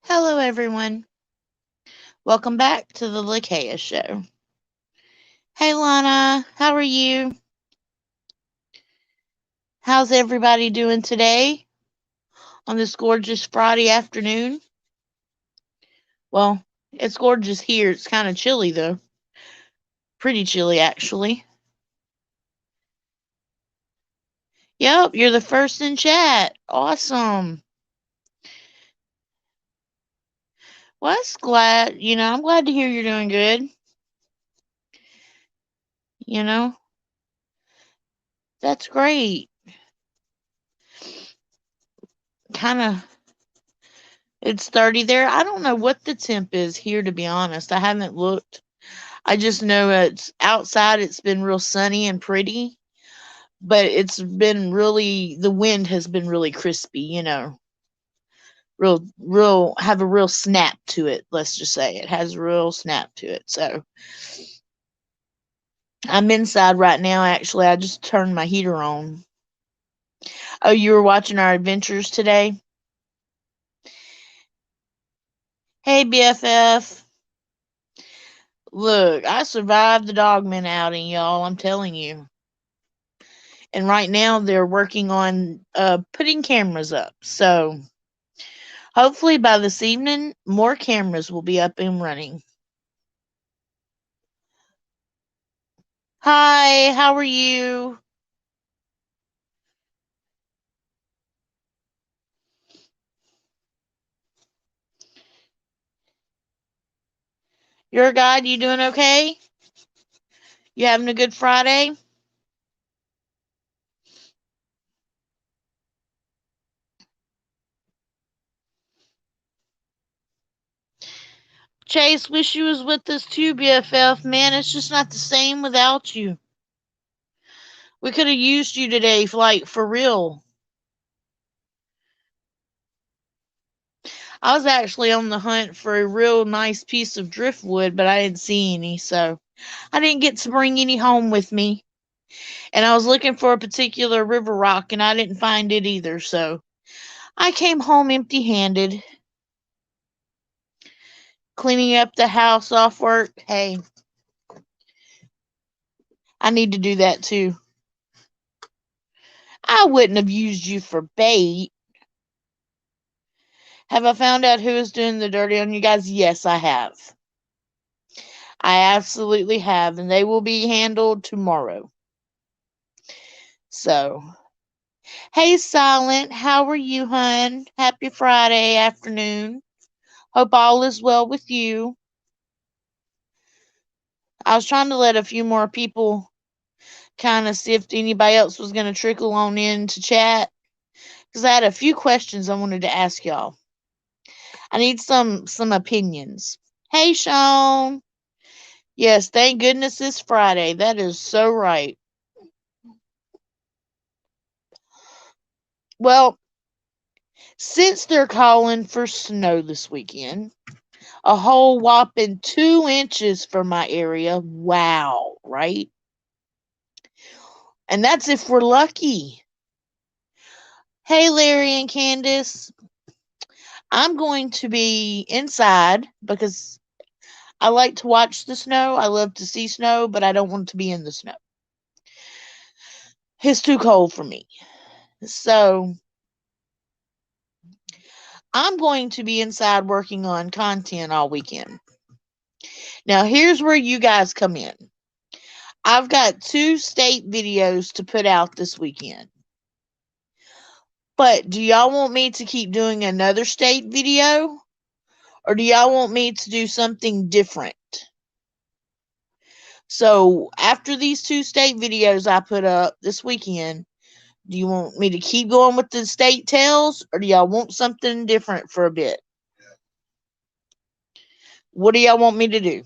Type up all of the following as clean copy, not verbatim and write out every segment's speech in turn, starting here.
Hello, everyone. Welcome back to the Lakea Show. Hey, Lana, how are you? How's everybody doing today on this gorgeous Friday afternoon? Well, it's gorgeous here. It's kind of chilly, though. Pretty chilly, actually. Yep, you're the first in chat. Awesome. Well, that's glad. I'm glad to hear you're doing good. You know, that's great. Kind of, it's 30 there. I don't know what the temp is here, to be honest. I haven't looked. I just know it's outside. It's been real sunny and pretty, but it's been the wind has been really crispy, real, have a real snap to it. Let's just say it has a real snap to it. So I'm inside right now. Actually, I just turned my heater on. Oh, you were watching our adventures today? Hey, BFF. Look, I survived the Dogman outing, y'all. I'm telling you. And right now they're working on putting cameras up. So hopefully by this evening, more cameras will be up and running. Hi, how are you? You're a guide. You doing okay? You having a good Friday? Chase, wish you was with us too, BFF. Man, it's just not the same without you. We could have used you today, like for real. I was actually on the hunt for a real nice piece of driftwood, but I didn't see any, so I didn't get to bring any home with me. And I was looking for a particular river rock, and I didn't find it either, so I came home empty handed. Cleaning up the house off work. Hey, I need to do that too. I wouldn't have used you for bait. Have I found out who is doing the dirty on you guys? Yes, I have. I absolutely have, and they will be handled tomorrow. So, hey, Silent, how are you, hun? Happy Friday afternoon. Hope all is well with you. I was trying to let a few more people kind of see if anybody else was going to trickle on in to chat because I had a few questions I wanted to ask y'all. I need some opinions. Hey, Sean. Yes, thank goodness it's Friday. That is so right. Well, since they're calling for snow this weekend, a whole whopping 2 inches for my area. Wow, right? And that's if we're lucky. Hey, Larry and Candace. I'm going to be inside because I like to watch the snow. I love to see snow, but I don't want to be in the snow. It's too cold for me. So I'm going to be inside working on content all weekend. Now, here's where you guys come in. I've got 2 state videos to put out this weekend. But do y'all want me to keep doing another state video? Or do y'all want me to do something different? So after these 2 state videos I put up this weekend, do you want me to keep going with the state tales? Or do y'all want something different for a bit? What do y'all want me to do?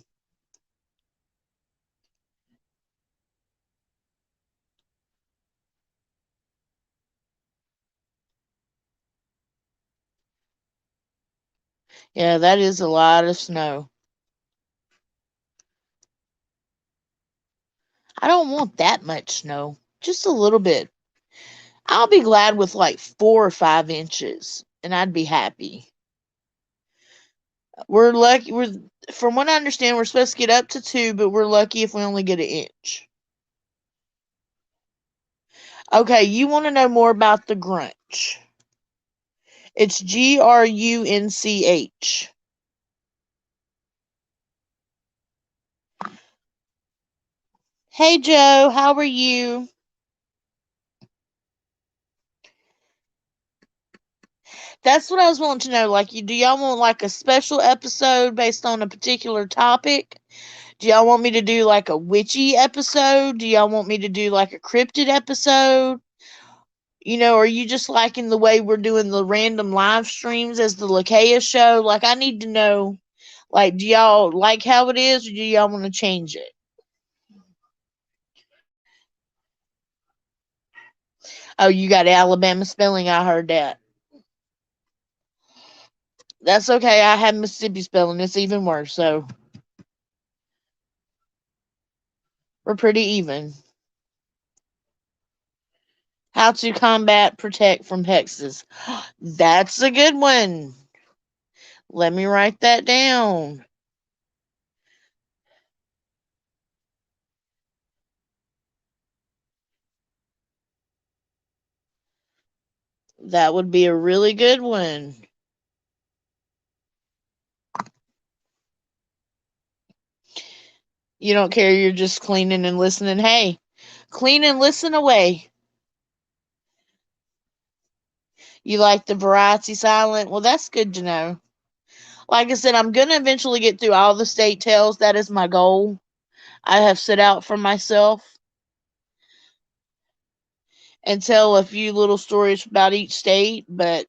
Yeah, that is a lot of snow. I don't want that much snow. Just a little bit. I'll be glad with like 4 or 5 inches, and I'd be happy. We're lucky. We're From what I understand, we're supposed to get up to 2, but we're lucky if we only get an inch. Okay, you want to know more about the Grunch? It's Grunch. Hey Joe, how are you? That's what I was wanting to know. Like, do y'all want like a special episode based on a particular topic? Do y'all want me to do like a witchy episode? Do y'all want me to do like a cryptid episode? Are you just liking the way we're doing the random live streams as the Lakea show? Like, I need to know, like, do y'all like how it is, or do y'all want to change it? Oh, you got Alabama spelling. I heard that. That's okay. I have Mississippi spelling. It's even worse. So we're pretty even. How to combat protect from hexes. That's a good one. Let me write that down. That would be a really good one. You don't care, you're just cleaning and listening. Hey, clean and listen away. You like the variety silent? Well, that's good to know. Like I said, I'm going to eventually get through all the state tales. That is my goal. I have set out for myself and tell a few little stories about each state. But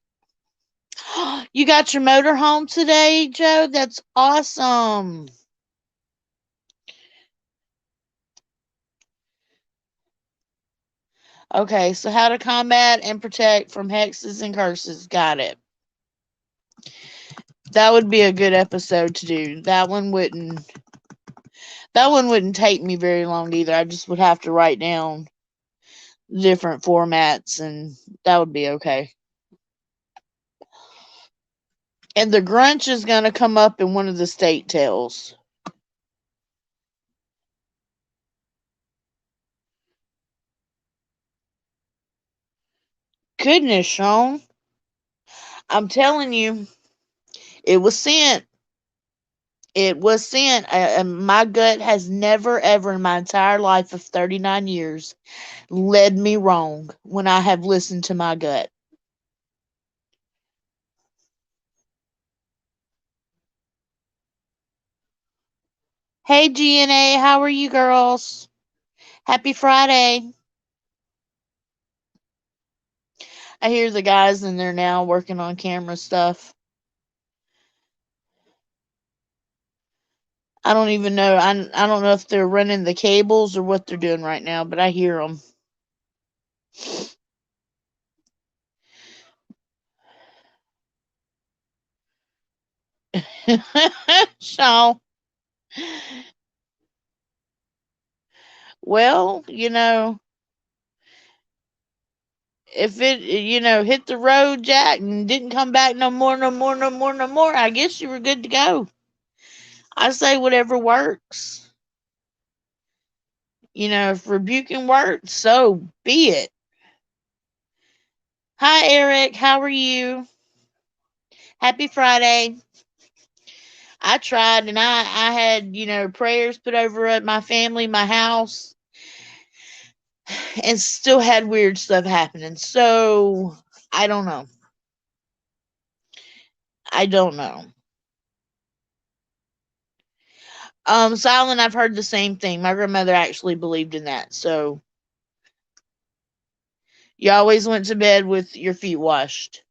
you got your motorhome today, Joe? That's awesome. Okay, so how to combat and protect from hexes and curses. Got it. That would be a good episode to do. That one wouldn't take me very long either. I just would have to write down different formats and that would be okay. And the Grunch is going to come up in one of the state tales. Goodness, Sean. I'm telling you, it was sent. It was sent. My gut has never, ever in my entire life of 39 years led me wrong when I have listened to my gut. Hey, GNA, how are you girls? Happy Friday. I hear the guys in there now working on camera stuff. I don't even know. I don't know if they're running the cables or what they're doing right now, but I hear them. So, well, if it, hit the road, Jack, and didn't come back no more, no more, no more, no more, I guess you were good to go. I say whatever works. If rebuking works, so be it. Hi, Eric. How are you? Happy Friday. I tried and I had, prayers put over at my family, my house, and still had weird stuff happening. So I don't know. I don't know. Silent, I've heard the same thing. My grandmother actually believed in that. So you always went to bed with your feet washed.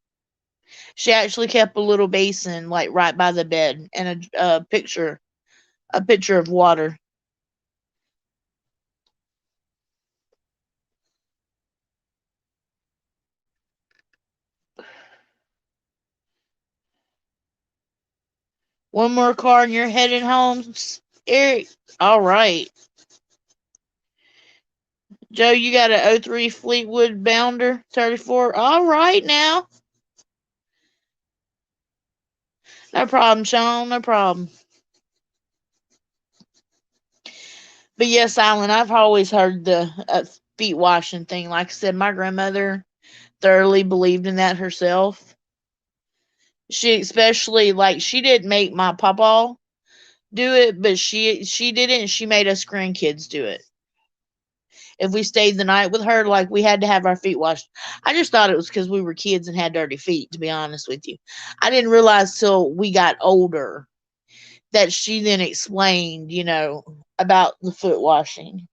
She actually kept a little basin like right by the bed and a pitcher of water. One more car and you're heading home, Eric. All right. Joe, you got an '03 Fleetwood Bounder 34. All right now. No problem, Sean. No problem. But yes, Alan, I've always heard the feet washing thing. Like I said, my grandmother thoroughly believed in that herself. She especially like she didn't make my papa do it, but she did it and she made us grandkids do it. If we stayed the night with her, like we had to have our feet washed. I just thought it was because we were kids and had dirty feet, to be honest with you. I didn't realize till we got older that she then explained, about the foot washing.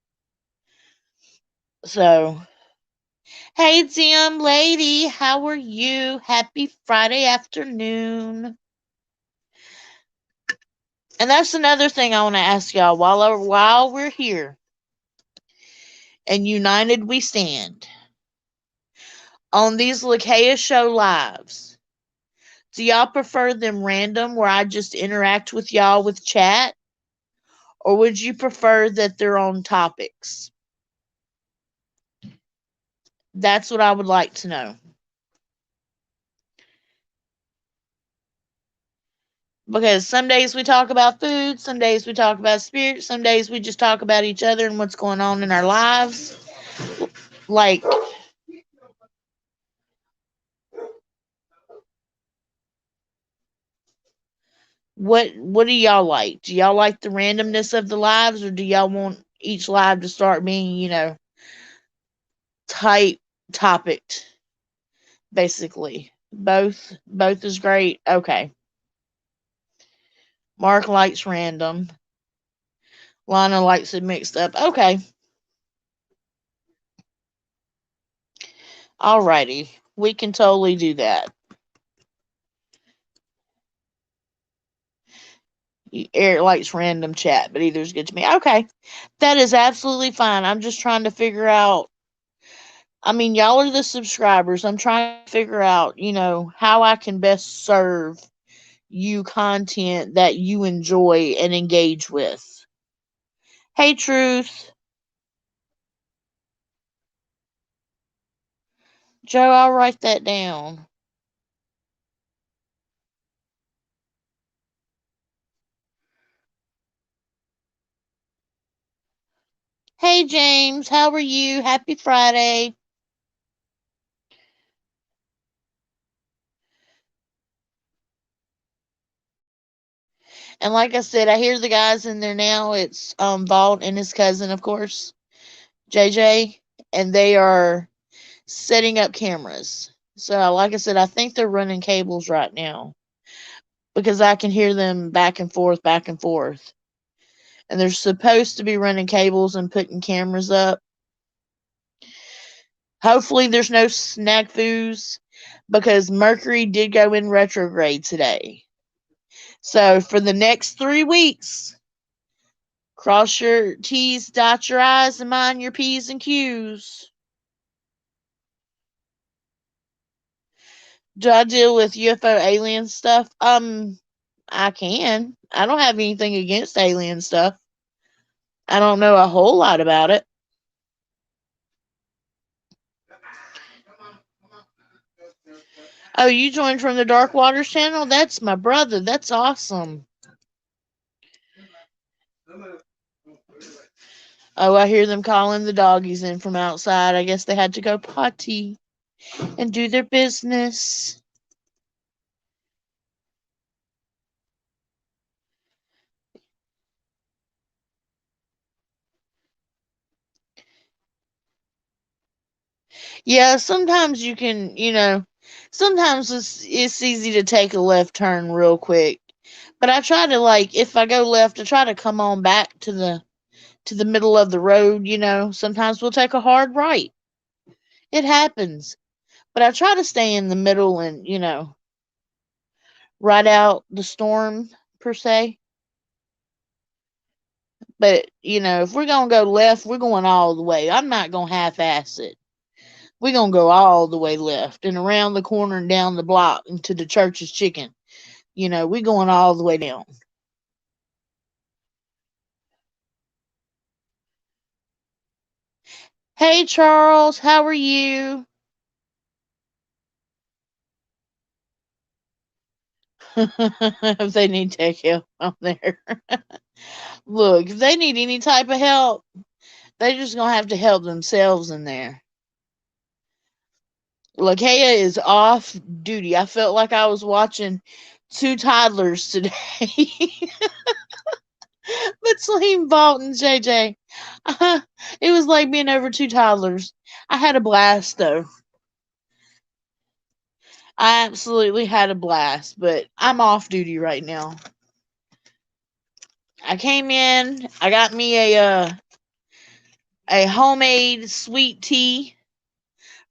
So, hey, Tim, lady, how are you? Happy Friday afternoon. And that's another thing I want to ask y'all while we're here and united we stand on these Lakeia Show lives. Do y'all prefer them random where I just interact with y'all with chat? Or would you prefer that they're on topics? That's what I would like to know. Because some days we talk about food, some days we talk about spirit, some days we just talk about each other and what's going on in our lives. Like, what do y'all like? Do y'all like the randomness of the lives, or do y'all want each live to start being, type topic, basically? Both is great. Okay. Mark likes random. Lana likes it mixed up. Okay. Alrighty. We can totally do that. Eric likes random chat, but either's good to me. Okay. That is absolutely fine. I'm just trying to figure out. I mean, y'all are the subscribers. I'm trying to figure out, how I can best serve you content that you enjoy and engage with. Hey, Truth. Joe, I'll write that down. Hey, James. How are you? Happy Friday. And like I said, I hear the guys in there now. It's Vault and his cousin, of course, JJ, and they are setting up cameras. So, like I said, I think they're running cables right now because I can hear them back and forth, back and forth. And they're supposed to be running cables and putting cameras up. Hopefully, there's no snafus because Mercury did go in retrograde today. So, for the next 3 weeks, cross your T's, dot your I's, and mind your P's and Q's. Do I deal with UFO alien stuff? I can. I don't have anything against alien stuff. I don't know a whole lot about it. Oh, you joined from the Dark Waters channel? That's my brother. That's awesome. Oh, I hear them calling the doggies in from outside. I guess they had to go potty and do their business. Yeah, sometimes you can, sometimes it's easy to take a left turn real quick. But I try to like if I go left, I try to come on back to the middle of the road. Sometimes we'll take a hard right. It happens. But I try to stay in the middle and, ride out the storm per se. But, if we're going to go left, we're going all the way. I'm not going to half ass it. We're going to go all the way left and around the corner and down the block into the church's chicken. We're going all the way down. Hey, Charles, how are you? if they need tech help out there. Look, if they need any type of help, they're just gonna have to help themselves in there. Lakea is off duty. I felt like I was watching two toddlers today between Bolt and JJ. It was like being over two toddlers. I had a blast though. I absolutely had a blast, but I'm off duty right now. I came in, I got me a homemade sweet tea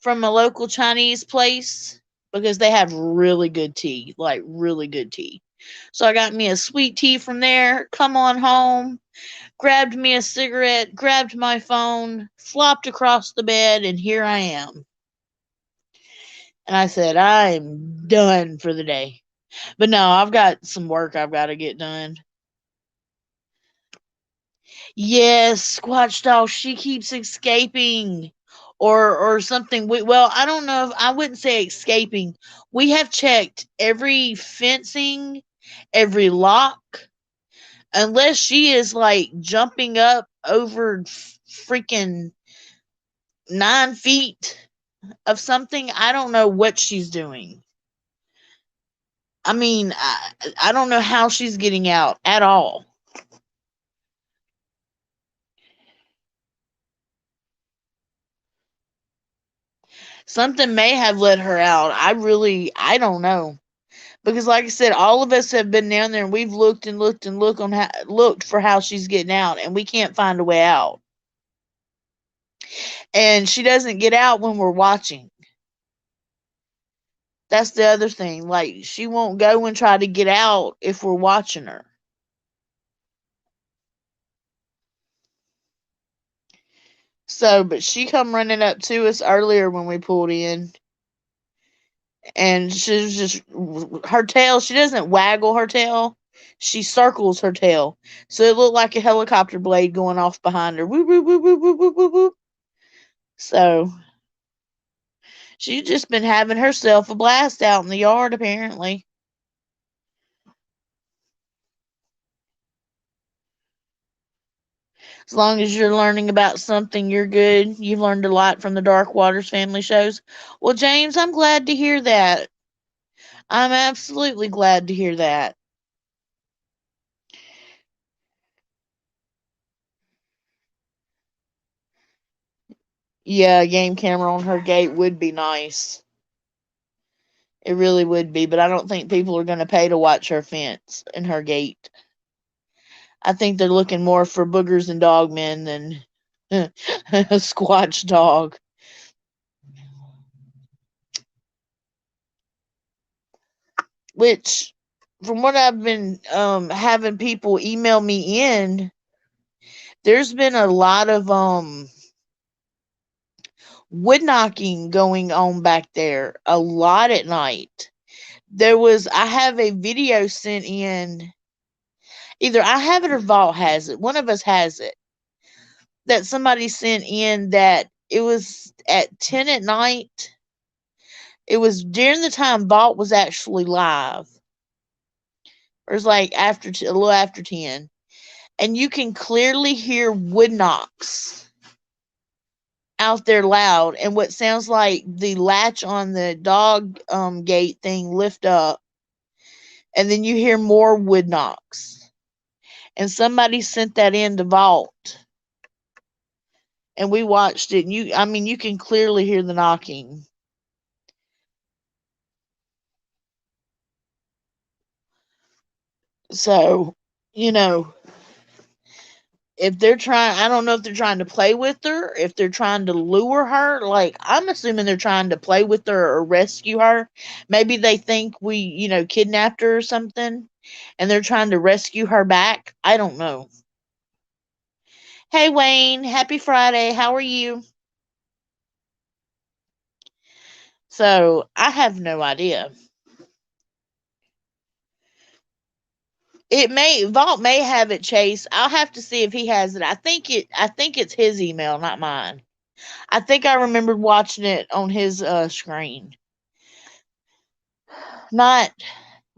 from a local Chinese place because they have really good tea, like really good tea. So I got me a sweet tea from there, come on home, grabbed me a cigarette, grabbed my phone, flopped across the bed, and here I am. And I said, I'm done for the day. But no, I've got some work I've got to get done. Yes, Squatch Doll, she keeps escaping or something. Well, I don't know if I wouldn't say escaping. We have checked every fencing, every lock, unless she is like jumping up over freaking 9 feet of something. I don't know what she's doing. I mean, I don't know how she's getting out at all. Something may have let her out. I don't know. Because, like I said, all of us have been down there and we've looked and looked and looked for how she's getting out, and we can't find a way out. And she doesn't get out when we're watching. That's the other thing. Like, she won't go and try to get out if we're watching her. So, but she come running up to us earlier when we pulled in, and she was just her tail. She doesn't waggle her tail; she circles her tail, so it looked like a helicopter blade going off behind her. Whoop whoop whoop whoop whoop whoop whoop whoop. So she's just been having herself a blast out in the yard, apparently. As long as you're learning about something, you're good. You've learned a lot from the Dark Waters family shows. Well, James, I'm glad to hear that. I'm absolutely glad to hear that. Yeah, a game camera on her gate would be nice. It really would be, but I don't think people are going to pay to watch her fence and her gate. I think they're looking more for boogers and dogmen than a squatch dog. Which, from what I've been having people email me in, there's been a lot of wood knocking going on back there. A lot at night. I have a video sent in. Either I have it or Vault has it. One of us has it. That somebody sent in that it was at 10 at night. It was during the time Vault was actually live. Or it was like a little after 10. And you can clearly hear wood knocks out there loud, and what sounds like the latch on the dog gate thing lift up, and then you hear more wood knocks. And somebody sent that in to Vault, and we watched it. And you can clearly hear the knocking. So, you know, if they're trying, I don't know if they're trying to play with her, if they're trying to lure her. Like, I'm assuming they're trying to play with her or rescue her. Maybe they think we, kidnapped her or something, and they're trying to rescue her back. I don't know. Hey, Wayne, happy Friday. How are you? So, I have no idea. Vault may have it, Chase. I'll have to see if he has it. I think it's his email, not mine. I think I remembered watching it on his screen. Not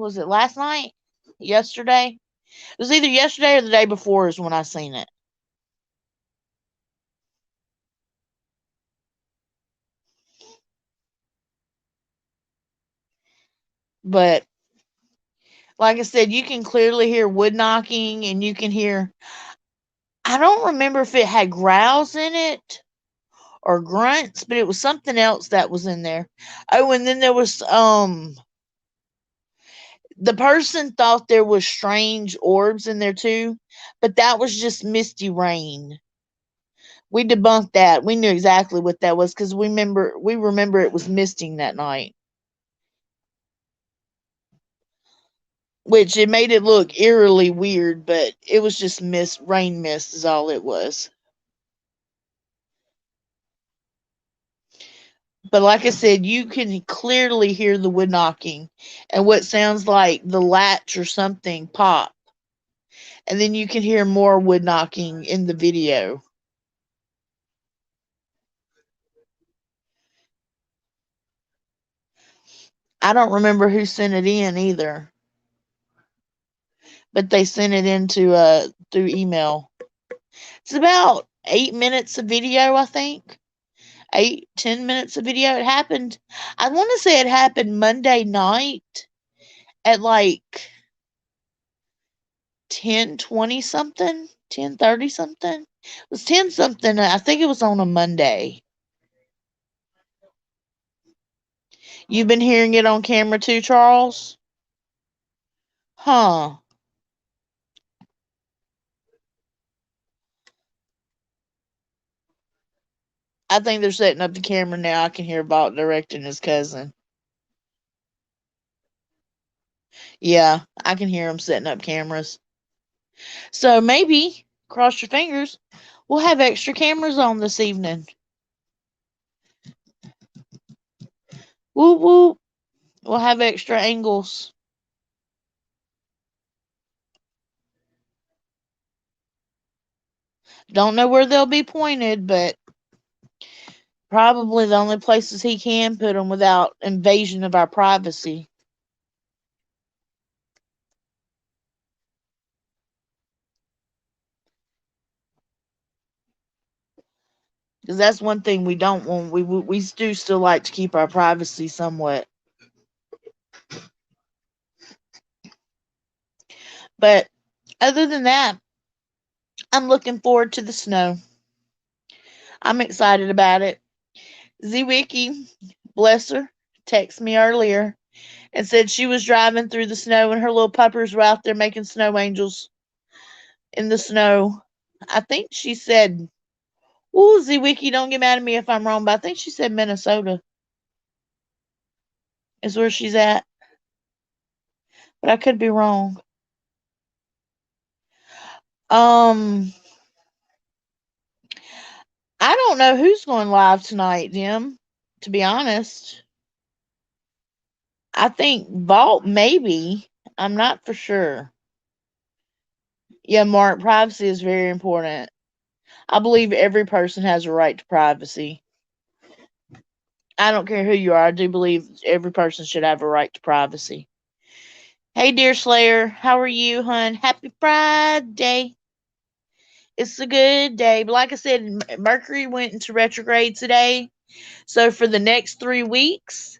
Was it last night? Yesterday? It was either yesterday or the day before is when I seen it. But like I said, you can clearly hear wood knocking and you can hear, I don't remember if it had growls in it or grunts, but it was something else that was in there. Oh, and then there was the person thought there was strange orbs in there too, but that was just misty rain. We debunked that. We knew exactly what that was because we remember it was misting that night. Which it made it look eerily weird, but it was just mist, rain mist is all it was. But like I said, you can clearly hear the wood knocking and what sounds like the latch or something pop. And then you can hear more wood knocking in the video. I don't remember who sent it in either, but they sent it into through email. It's about 8 minutes of video, I think. 8-10 minutes of video. It happened. I want to say it happened Monday night at like 10:20 something, 10:30 something. It was 10 something. I think it was on a Monday. You've been hearing it on camera too, Charles? Huh. I think they're setting up the camera now. I can hear Bob directing his cousin. Yeah, I can hear him setting up cameras. So maybe, cross your fingers, we'll have extra cameras on this evening. Whoop whoop. We'll have extra angles. Don't know where they'll be pointed, but probably the only places he can put them without invasion of our privacy. Because that's one thing we don't want. We do still like to keep our privacy somewhat. But other than that, I'm looking forward to the snow. I'm excited about it. Zwicki, bless her, texted me earlier and said she was driving through the snow and her little puppers were out there making snow angels in the snow. I think she said, "Ooh, Zwicki, don't get mad at me if I'm wrong," but I think she said Minnesota is where she's at, but I could be wrong. Um, I don't know who's going live tonight, Jim. To be honest, I think Vault maybe. I'm not for sure. Yeah, Mark, privacy is very important. I believe every person has a right to privacy. I don't care who you are. I do believe every person should have a right to privacy. Hey, dear Slayer, how are you, hun? Happy Friday. It's a good day. But like I said, Mercury went into retrograde today. So for the next 3 weeks,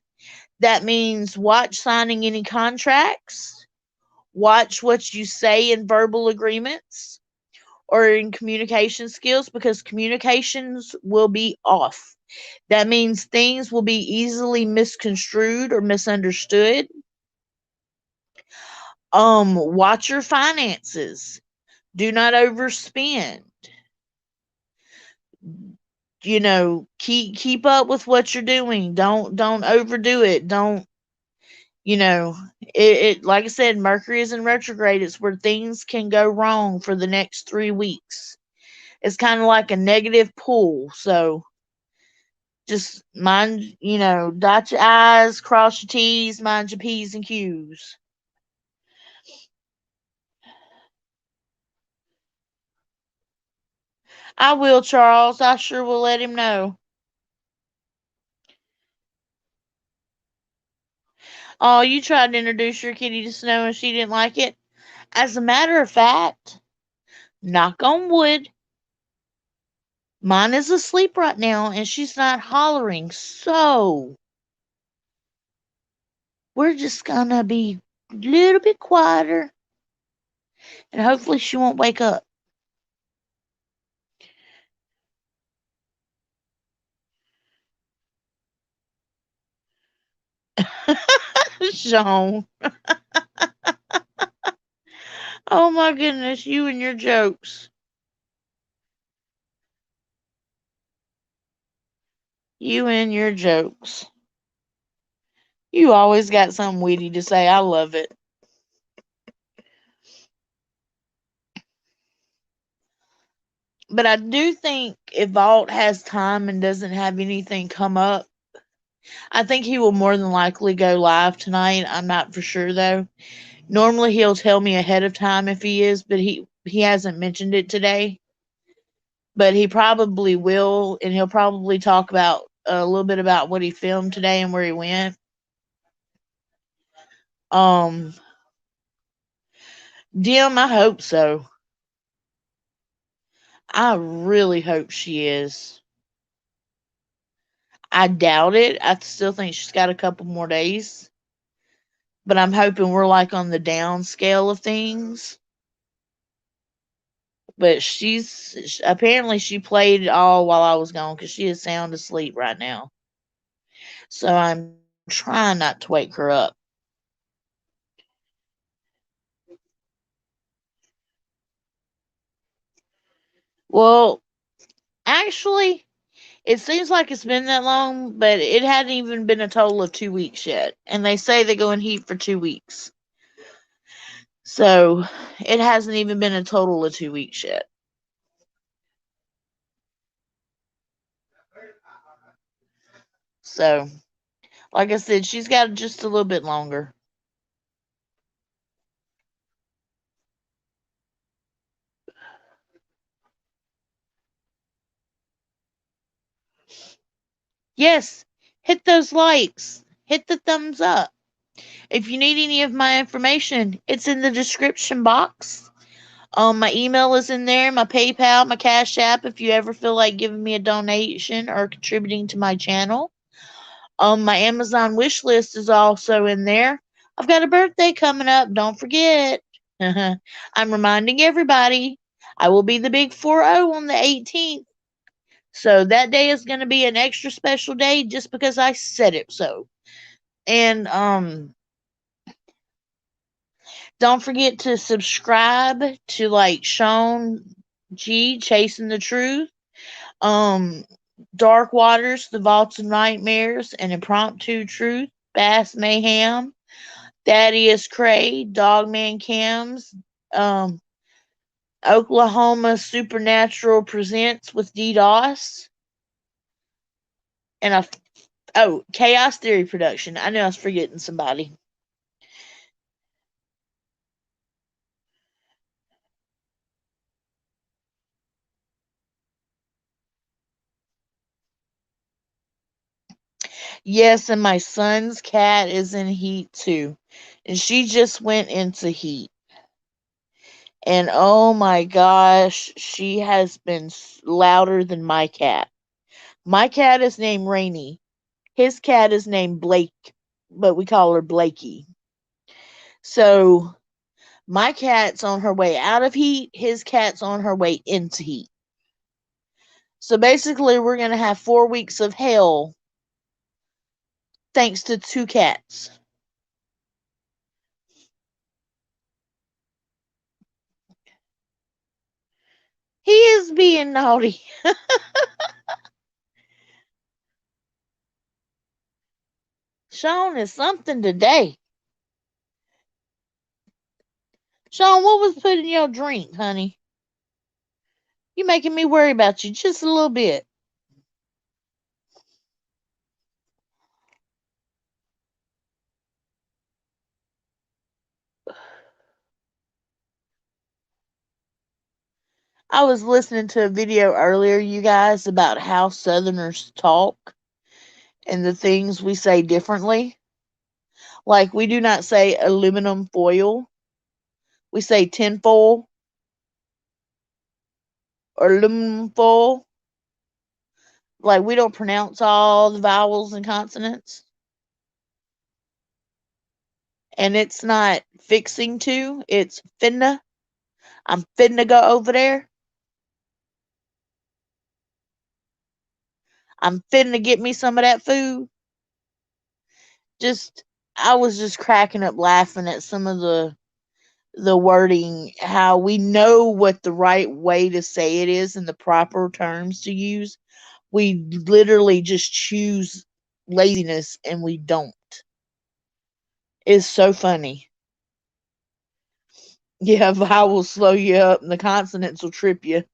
that means watch signing any contracts, watch what you say in verbal agreements or in communication skills because communications will be off. That means things will be easily misconstrued or misunderstood. Watch your finances. Do not overspend. Keep up with what you're doing. Don't overdo it. Don't it like I said, Mercury is in retrograde. It's where things can go wrong for the next 3 weeks. It's kind of like a negative pull. So just mind, dot your I's, cross your T's, mind your P's and Q's. I will, Charles. I sure will let him know. Oh, you tried to introduce your kitty to Snow and she didn't like it? As a matter of fact, knock on wood, mine is asleep right now and she's not hollering. So we're just gonna be a little bit quieter and hopefully she won't wake up. Sean. Oh my goodness, you and your jokes. You and your jokes. You always got something witty to say. I love it. But I do think if Vault has time and doesn't have anything come up, I think he will more than likely go live tonight. I'm not for sure though. Normally he'll tell me ahead of time if he is, but he hasn't mentioned it today. But he probably will, and he'll probably talk about a little bit about what he filmed today and where he went. Um, Dim, I hope so. I really hope she is. I doubt it. I still think she's got a couple more days, but I'm hoping we're like on the down scale of things. But apparently she played it all while I was gone because she is sound asleep right now. So I'm trying not to wake her up. Well, actually, it seems like it's been that long, but it hadn't even been a total of 2 weeks yet. And they say they go in heat for 2 weeks. So it hasn't even been a total of 2 weeks yet. So, like I said, she's got just a little bit longer. Yes, hit those likes, hit the thumbs up. If you need any of my information, it's in the description box. My email is in there, my PayPal, my Cash App, if you ever feel like giving me a donation or contributing to my channel. My Amazon wish list is also in there. I've got a birthday coming up, don't forget. I'm reminding everybody I will be the big 40 on the 18th. So that day is going to be an extra special day just because I said it so. And don't forget to subscribe to like Sean G Chasing the Truth, um Dark Waters, The Vaults of Nightmares, and Impromptu Truth, Bass Mayhem, Thaddeus Cray, Dogman Cams, um Oklahoma Supernatural Presents with DDoS, and Chaos Theory Production. I know I was forgetting somebody. Yes, and my son's cat is in heat too. And she just went into heat. And oh my gosh, she has been louder than my cat. My cat is named Rainy. His cat is named Blake, but we call her Blakey. So my cat's on her way out of heat, his cat's on her way into heat. So basically, we're going to have 4 weeks of hell thanks to two cats. He is being naughty. Sean is something today. Sean, what was put in your drink, honey? You making me worry about you just a little bit. I was listening to a video earlier, you guys, about how Southerners talk and the things we say differently. Like we do not say aluminum foil. We say tinfoil or aluminum foil. Like we don't pronounce all the vowels and consonants. And it's not fixing to, it's finna. I'm finna go over there. I'm finna get me some of that food. Just I was just cracking up laughing at some of the wording, how we know what the right way to say it is and the proper terms to use. We literally just choose laziness and we don't. It's so funny. Yeah, vowels slow you up and the consonants will trip you.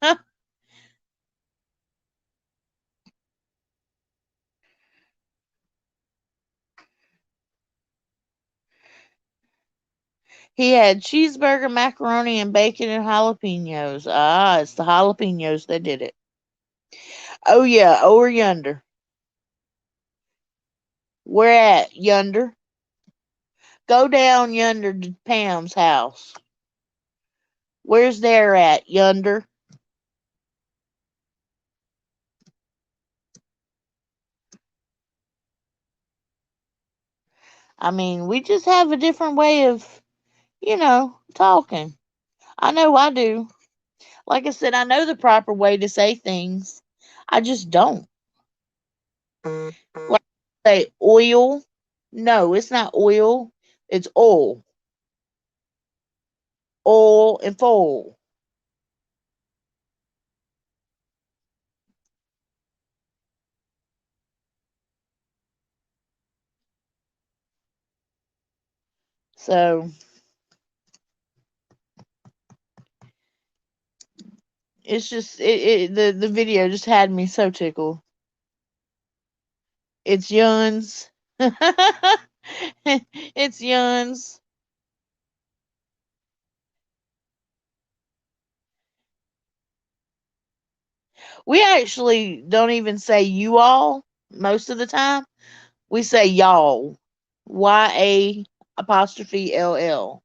He had cheeseburger, macaroni, and bacon and jalapenos. Ah, it's the jalapenos that did it. Oh yeah, over yonder. Where at yonder? Go down yonder to Pam's house. Where's there at yonder? I mean, we just have a different way of, talking. I know I do. Like I said, I know the proper way to say things. I just don't. Like say oil. No, it's not oil. It's oil. Oil and foil. So it's just the video just had me so tickled. It's yuns. It's yuns. We actually don't even say you all most of the time. We say y'all. YA apostrophe LL,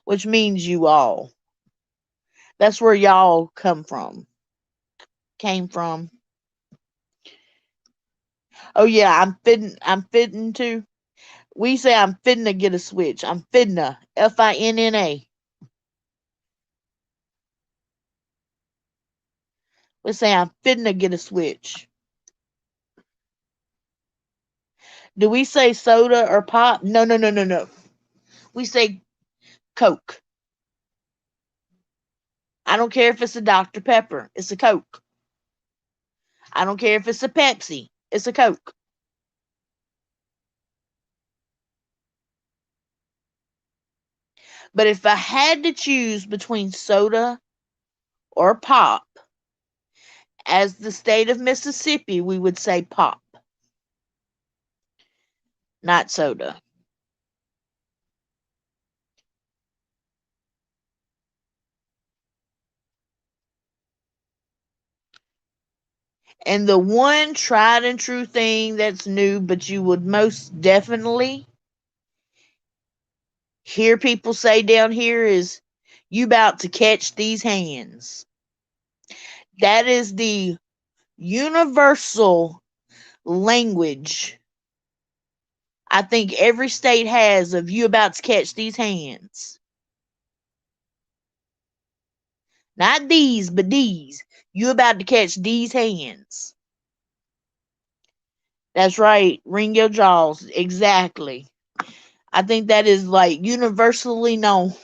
which means you all. That's where y'all came from. Oh yeah, I'm fitting to. We say I'm fitting to get a switch. I'm fitting to FINNA. We say I'm fitting to get a switch. Do we say soda or pop? No, no, no, no, no. We say Coke. I don't care if it's a Dr. Pepper. It's a Coke. I don't care if it's a Pepsi. It's a Coke. But if I had to choose between soda or pop, as the state of Mississippi, we would say pop, not soda. And the one tried and true thing that's new, but you would most definitely hear people say down here is, you about to catch these hands. That is the universal language I think every state has of, you about to catch these hands. Not these, but these. You about to catch these hands. That's right. Ring your jaws. Exactly. I think that is like universally known.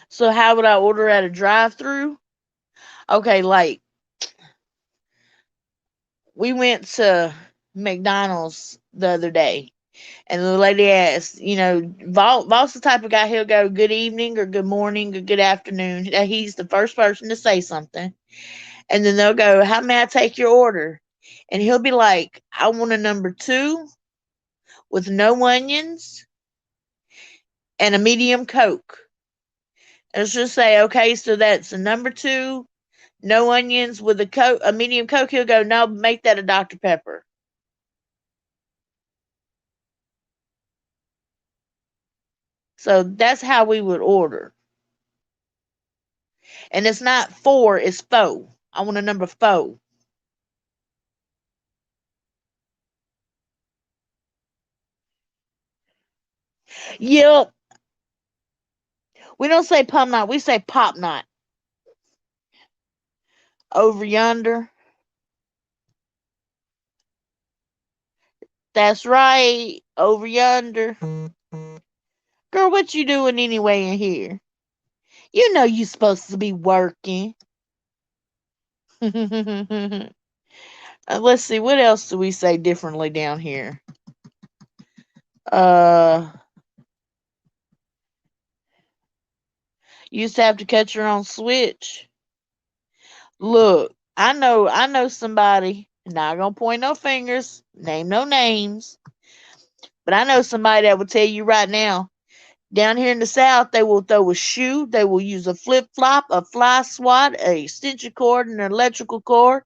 So how would I order at a drive-through? Okay, like we went to McDonald's the other day And the lady asks, Vault's the type of guy, he'll go good evening or good morning or good afternoon. He's the first person to say something. And then they'll go, how may I take your order? And he'll be like, I want a number 2 with no onions and a medium Coke. And let's just say, okay, so that's a number 2, no onions with a medium Coke. He'll go, no, make that a Dr. Pepper. So that's how we would order. And it's not 4, it's 4. I want a number 4. Yep. We don't say pump knot, we say pop knot. Over yonder. That's right. Over yonder. Girl, what you doing anyway in here? You know you supposed to be working. Let's see, what else do we say differently down here? Uh, you used to have to cut your own switch. Look, I know somebody. Not gonna point no fingers, name no names, but I know somebody that will tell you right now. Down here in the South, they will throw a shoe. They will use a flip flop, a fly swat, a extension cord, and an electrical cord.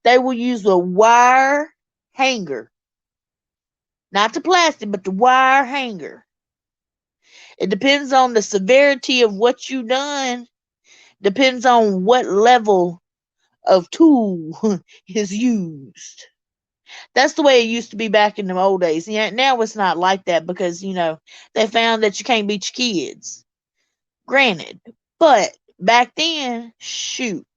They will use a wire hanger, not the plastic, but the wire hanger. It depends on the severity of what you done. Depends on what level of tool is used. That's the way it used to be back in the old days. Yeah, now it's not like that because they found that you can't beat your kids. Granted, but back then, shoot,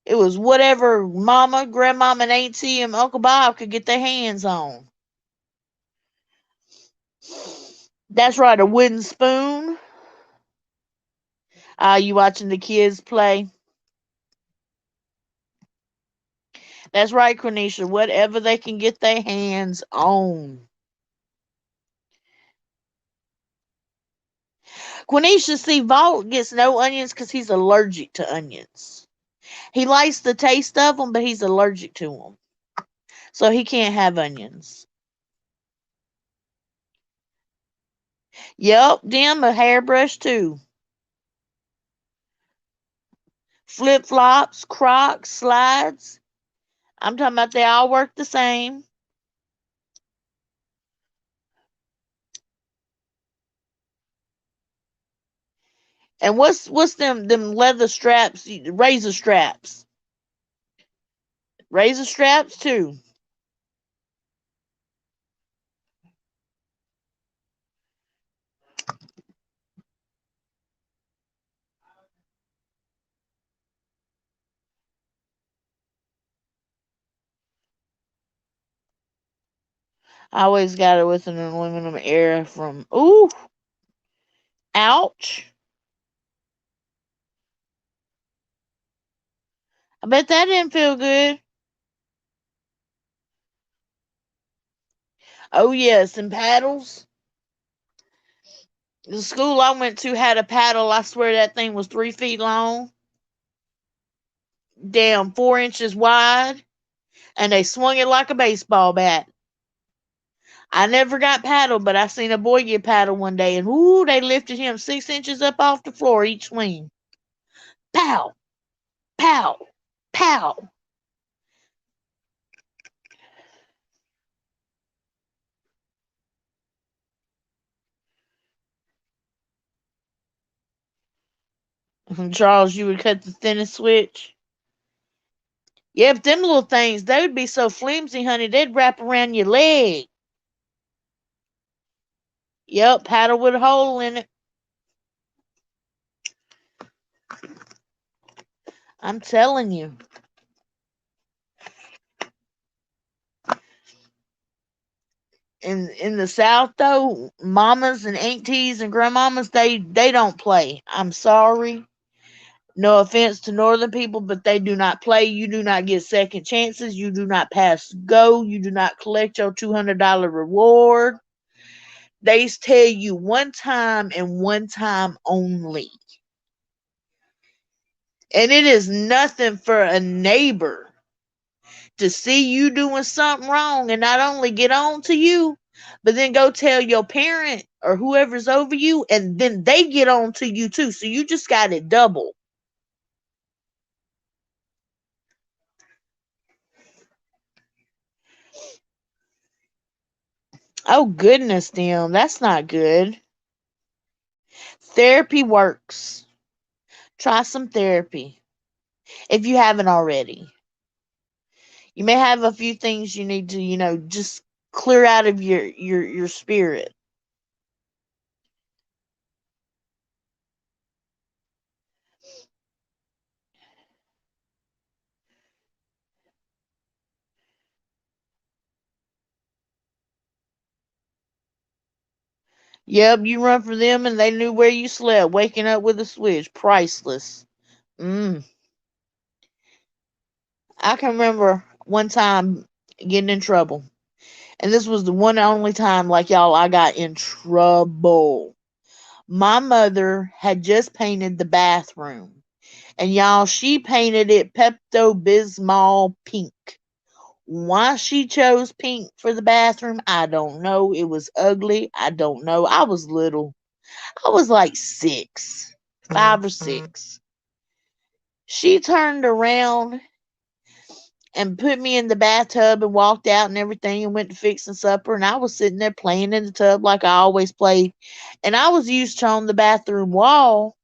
it was whatever mama, grandmama, and auntie and Uncle Bob could get their hands on. That's right, a wooden spoon. You watching the kids play? That's right, Cornisha. Whatever they can get their hands on. Quenisha, see, Vault gets no onions because he's allergic to onions. He likes the taste of them, but he's allergic to them. So he can't have onions. Yep, them a hairbrush too. Flip flops, Crocs, slides. I'm talking about they all work the same. And what's them leather straps, razor straps. Razor straps too. I always got it with an aluminum air from ooh, ouch. I bet that didn't feel good. Oh yes, and paddles. The school I went to had a paddle. I swear that thing was 3 feet long. Damn, 4 inches wide. And they swung it like a baseball bat. I never got paddled, but I seen a boy get paddled one day, and whoo, they lifted him 6 inches up off the floor each swing. Pow, pow, pow. Charles, you would cut the thinnest switch. Yep, them little things, they would be so flimsy, honey, they'd wrap around your leg. Yep, paddle with a hole in it. I'm telling you. In the South though, mamas and aunties and grandmamas, they don't play. I'm sorry. No offense to northern people, but they do not play. You do not get second chances. You do not pass go. You do not collect your $200 reward. They tell you one time and one time only. And it is nothing for a neighbor to see you doing something wrong and not only get on to you, but then go tell your parent or whoever's over you, and then they get on to you too. So you just got it double. Oh goodness, damn, that's not good. Therapy works. Try some therapy if you haven't already. You may have a few things you need to, just clear out of your spirit. Yep, you run for them and they knew where you slept, waking up with a switch. Priceless. Mm. I can remember one time getting in trouble. And this was the one and only time, like y'all, I got in trouble. My mother had just painted the bathroom. And y'all, she painted it Pepto Bismol pink. Why she chose pink for the bathroom, I don't know. It was ugly. I don't know. I was little. I was like 6, 5 or 6. She turned around and put me in the bathtub and walked out and everything and went to fixing supper. And I was sitting there playing in the tub like I always played. And I was used to on the bathroom wall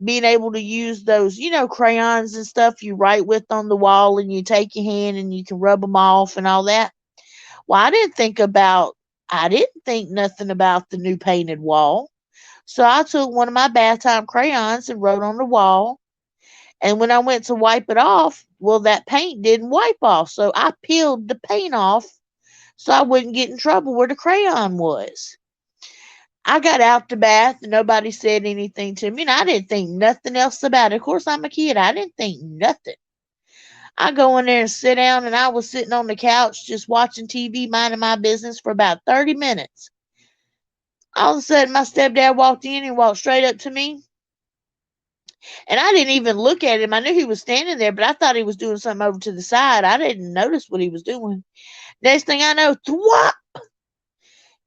being able to use those, crayons and stuff you write with on the wall and you take your hand and you can rub them off and all that. Well, I didn't think nothing about the new painted wall. So I took one of my bath time crayons and wrote on the wall. And when I went to wipe it off, well, that paint didn't wipe off. So I peeled the paint off so I wouldn't get in trouble where the crayon was. I got out the bath and nobody said anything to me. And I didn't think nothing else about it. Of course, I'm a kid. I didn't think nothing. I go in there and sit down, and I was sitting on the couch just watching TV, minding my business for about 30 minutes. All of a sudden, my stepdad walked in and walked straight up to me. And I didn't even look at him. I knew he was standing there, but I thought he was doing something over to the side. I didn't notice what he was doing. Next thing I know, thwop!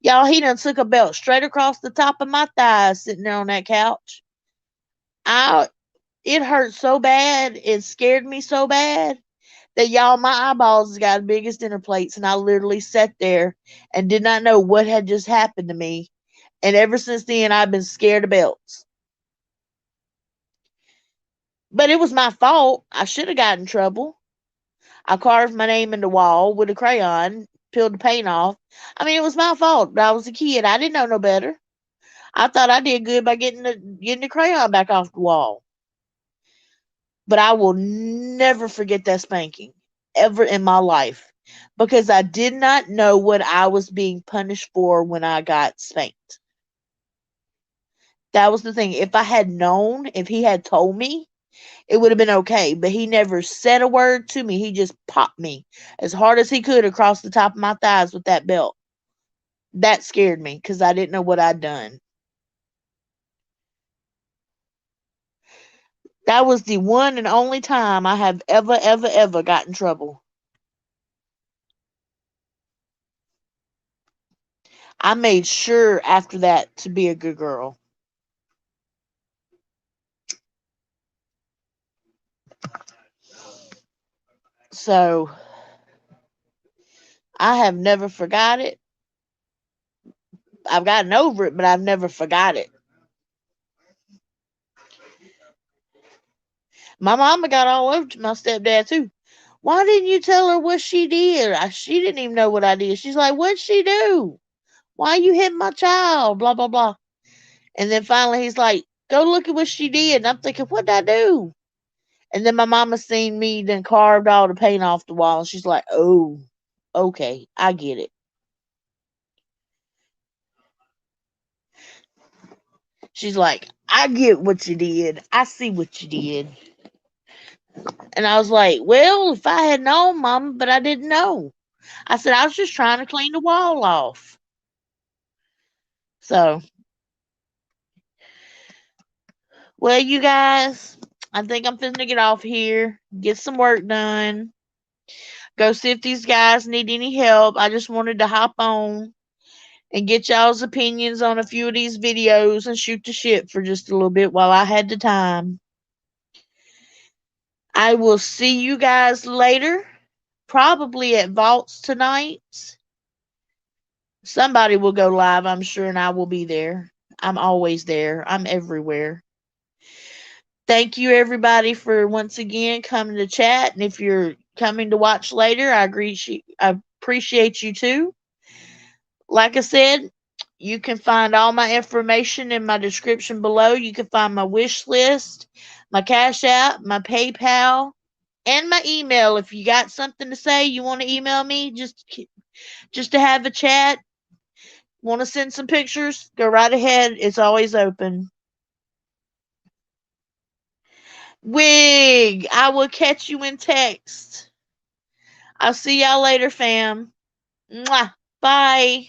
Y'all, he done took a belt straight across the top of my thighs sitting there on that couch. I It hurt so bad, it scared me so bad that y'all, my eyeballs got as big as dinner plates, and I literally sat there and did not know what had just happened to me. And ever since then, I've been scared of belts. But it was my fault. I should have gotten in trouble. I carved my name in the wall with a crayon, peeled the paint off. I mean, it was my fault. But I was a kid. I didn't know no better. I thought I did good by getting the crayon back off the wall. But I will never forget that spanking ever in my life because I did not know what I was being punished for when I got spanked. That was the thing. If I had known, if he had told me, it would have been okay. But he never said a word to me. He just popped me as hard as he could across the top of my thighs with that belt. That scared me because I didn't know what I'd done. That was the one and only time I have ever, ever, ever got in trouble. I made sure after that to be a good girl. So I have never forgot it. I've gotten over it, but I've never forgot it. My mama got all over to my stepdad too. Why didn't you tell her what she did? She didn't even know what I did. She's like, what'd she do? Why you hit my child? Blah, blah, blah. And then finally he's like, go look at what she did. And I'm thinking, what'd I do? And then my mama seen me then carved all the paint off the wall. And she's like, oh, okay, I get it. She's like, I get what you did. I see what you did. And I was like, well, if I had known, Mama, but I didn't know. I said, I was just trying to clean the wall off. So, well, you guys, I think I'm finna get off here, get some work done, go see if these guys need any help. I just wanted to hop on and get y'all's opinions on a few of these videos and shoot the shit for just a little bit while I had the time. I will see you guys later, probably at Vaults tonight. Somebody will go live, I'm sure, and I will be there. I'm always there. I'm everywhere. Thank you, everybody, for once again coming to chat. And if you're coming to watch later, I appreciate you too. Like I said, you can find all my information in my description below. You can find my wish list, my Cash App, my PayPal, and my email. If you got something to say, you want to email me, just to have a chat, want to send some pictures, go right ahead. It's always open. Wig, I will catch you in text. I'll see y'all later, fam. Mwah. Bye.